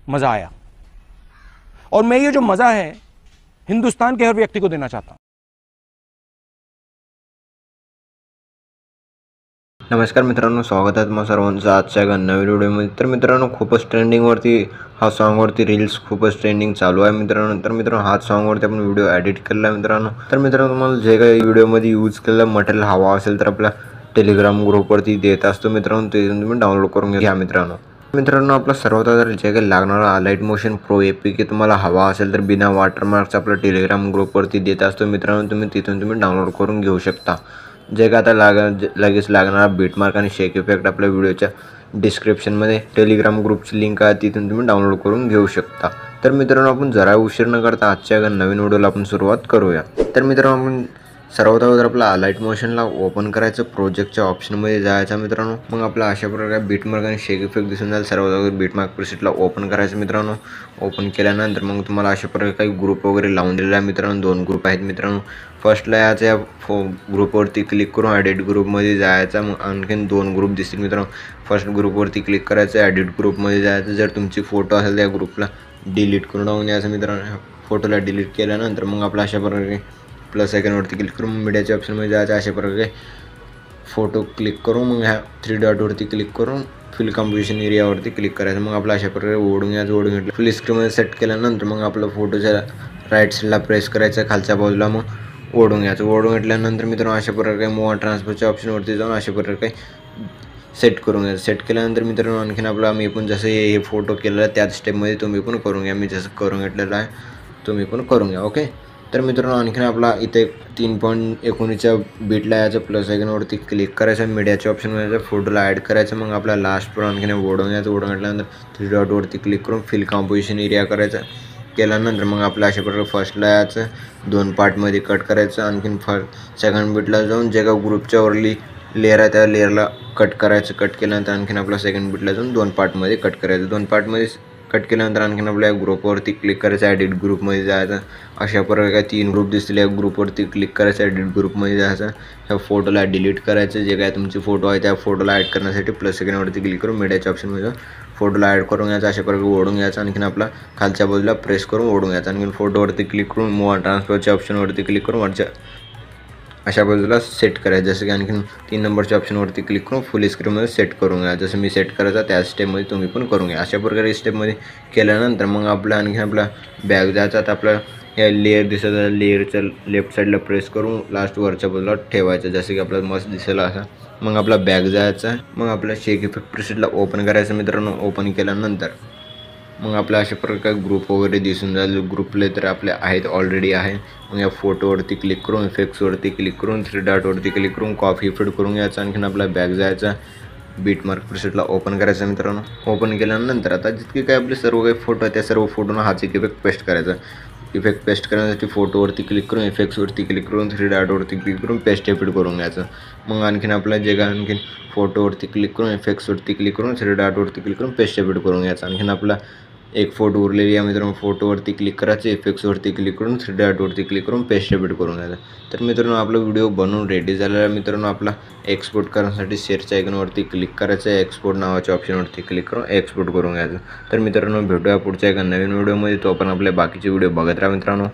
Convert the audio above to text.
मज़ा आया। और मैं ये जो मज़ा है हिंदुस्तान के हर व्यक्ति को देना चाहता हूँ। नमस्कार मित्रांनो, स्वागत आहे तुम्हा सर्वांचं आजच्या एका नवीन व्हिडिओमध्ये। तर मित्रांनो, खूपच ट्रेंडिंगवरती हा सॉन्गवरती रील्स खूपच ट्रेंडिंग चालू आहे मित्रांनो। तर मित्रांनो, हा सॉन्गवरती आपण व्हिडिओ एडिट केला आहे मित्रांनो। तर मित्रांनो, तुम्हाला जे काही व्हिडिओमध्ये यूज केलेलं मटेरियल हवा असेल तर आपल्या टेलिग्राम ग्रुपवरती देत असतो मित्रांनो, ते तुम्ही डाउनलोड करून घ्या मित्रांनो। मित्रांनो, आपला सर्वात आधी जे काही लागणारा लाईट मोशन प्रो APK तुम्हाला हवा असेल तर बिना वॉटरमार्कचा आपल्या टेलिग्राम ग्रुपवरती देत असतो मित्रांनो, तुम्ही तिथून डाउनलोड करून घेऊ शकता। जे का आता लगेच लागणारा बीटमार्क आणि शेक इफेक्ट आपल्या व्हिडिओच्या डिस्क्रिप्शनमध्ये टेलिग्राम ग्रुपची लिंक आहे, तिथून तुम्ही डाउनलोड करून घेऊ शकता। तर मित्रांनो, आपण जरा उशीर न करता आजच्या एका नवीन व्हिडिओला आपण सुरुवात करूया। तर मित्रांनो, आपण सर्वात अगोदर आपला लाईट मोशनला ओपन करायचं, प्रोजेक्टच्या ऑप्शनमध्ये जायचं मित्रांनो। मग आपला अशा प्रकारे बीटमार्क आणि शेक इफेक्ट दिसून जाईल। सर्वात अगोदर बीटमार्क प्रीसेटला ओपन करायचं मित्रांनो। ओपन केल्यानंतर मग तुम्हाला अशा प्रकारे काही ग्रुप वगैरे लावून दिलेला आहे मित्रांनो। 2 ग्रुप आहेत मित्रांनो। फर्स्टला याचं या ग्रुपवरती क्लिक करून एडिट ग्रुपमध्ये जायचं। मग आणखीन 2 ग्रुप दिसतील मित्रांनो। फर्स्ट ग्रुपवरती क्लिक करायचं, एडिट ग्रुपमध्ये जायचं। जर तुमची फोटो असेल त्या ग्रुपला डिलीट करून टाकून यायचं मित्रांनो। फोटोला डिलीट केल्यानंतर मग आपला अशा प्रकारे प्लस आयकॉनवरती क्लिक करून मीडियाच्या ऑप्शनमध्ये जायचं। अशा प्रकारे फोटो क्लिक करून मग ह्या 3 डॉटवरती क्लिक करून फिल कंपोजिशन एरियावरती क्लिक करायचं। मग आपला अशा प्रकारे ओढून घेतलं। फुल स्क्रीनमध्ये सेट केल्यानंतर मग आपलं फोटोच्या राईट साईडला प्रेस करायचं, खालच्या बाजूला मग ओढून घ्यायचं। ओढून घेतल्यानंतर मित्रांनो अशा प्रकारे मूव ट्रान्सफरच्या ऑप्शनवरती जाऊन अशा प्रकारे सेट करून घ्यायचं। सेट केल्यानंतर मित्रांनो आणखीन आपला मी पण जसं हे फोटो केलेला आहे त्याच स्टेपमध्ये तुम्ही पण करून घ्या। मी जसं करून घेतलेलं आहे तुम्ही पण करून घ्या, ओके। तर मित्रांनो, आणखीन आपला इथे 3.19च्या बीटला याचं प्लस आयकॉनवरती क्लिक करायचं, मीडियाच्या ऑप्शनमध्ये फोटोला ॲड करायचं। मग आपला लास्टवर आणखीन ओढून घ्यायचं। ओढून घेतल्यानंतर 3 डॉटवरती क्लिक करून फिल कंपोजिशन एरिया करायचं। केल्यानंतर मग आपल्या अशा प्रकारे फर्स्टला याचं 2 पार्टमध्ये कट करायचं। आणखीन सेकंड बीटला जाऊन जे का ग्रुपच्या वरली लेअर आहे त्या लेअरला कट करायचं। कट केल्यानंतर आणखीन आपला सेकंड बीटला जाऊन 2 पार्टमध्ये कट करायचं। 2 पार्टमध्ये कट केल्यानंतर आणखीन आपल्या ग्रुपवरती क्लिक करायचं, एडिट ग्रुपमध्ये जायचं। अशा प्रकारे काय 3 ग्रुप दिसतील, या ग्रुपवरती क्लिक करायचं, एडिट ग्रुपमध्ये जायचं। ह्या फोटोला डिलीट करायचं। जे काय तुमची फोटो आहे त्या फोटोला ॲड करण्यासाठी प्लस सेकंडवरती क्लिक करून मीडियाच्या ऑप्शनमध्ये फोटोला ॲड करून घ्यायचं। अशा प्रकारे ओढून घ्यायचं। आणखीन आपला खालच्या बाजूला प्रेस करून ओढून घ्यायचं। आणखीन फोटोवरती क्लिक करून मूव ट्रान्सफरच्या ऑप्शनवरती क्लिक करून वरच्या अशा बाजूला सेट करायचं। जसं की आणखीन 3 नंबरच्या ऑप्शनवरती क्लिक करून फुल स्क्रीनमध्ये सेट करून घ्या। जसं मी सेट करायचा त्याच स्टेपमध्ये तुम्ही पण करून घ्या। अशा प्रकारे स्टेपमध्ये केल्यानंतर मग आपला आणखीन आपला बॅग जायचा। तर आपला या लेअर दिसत आहे, लेअरच्या लेफ्ट साईडला प्रेस करून लास्ट वरच्या बाजूला ठेवायचं, जसं की आपल्याला मस्त दिसेल असं। मग आपला बॅग जायचा। मग आपल्या शेक इफेक्ट प्रीसेटला ओपन करायचं मित्रांनो। ओपन केल्यानंतर मग आपल्या अशा प्रकारे ग्रुप वगैरे दिसून जाईल। ग्रुपले तर आपले आहेत, ऑलरेडी आहे। मग या फोटोवरती क्लिक करून इफेक्ट्सवरती क्लिक करून 3 डॉटवरती क्लिक करून कॉपी फिट करून घ्यायचं। आणखीन आपला बॅग जायचा, बीटमार्क प्रीसेटला ओपन करायचं मित्रांनो। ओपन केल्यानंतर आता जितके काय आपले सर्व काही फोटो आहेत त्या सर्व फोटोना हाच एक इफेक्ट पेस्ट करायचा। इफेक्ट पेस्ट करण्यासाठी फोटोवरती क्लिक करून इफेक्ट्सवरती क्लिक करून 3 डॉटवरती क्लिक करून पेस्ट इफेक्ट करून घ्यायचं। मग आणखीन आपला जे काय आणखीन फोटोवरती क्लिक करून इफेक्ट्सवरती क्लिक करून 3 डॉटवरती क्लिक करून पेस्ट इफेक्ट करून घ्यायचं। आणखीन आपला एक फोटो उरलेली आहे मित्रांनो, फोटोवरती क्लिक करायचं, इफेक्ट्सवरती क्लिक करून 3 डॉटवरती क्लिक करून पेस्ट इफेक्ट करून घ्यायचं। तर मित्रांनो, आपला व्हिडिओ बनवून रेडी झालेला आहे मित्रांनो। आपला एक्सपोर्ट करण्यासाठी शेअरच्या आयकॉनवरती क्लिक करायचं, एक्सपोर्ट नावाच्या ऑप्शनवरती क्लिक करून एक्सपोर्ट करून घ्यायचं। तर मित्रांनो, भेटूया पुढच्या एका नवीन व्हिडिओमध्ये। तो आपण आपल्या बाकीचे व्हिडिओ बघत राहा मित्रांनो।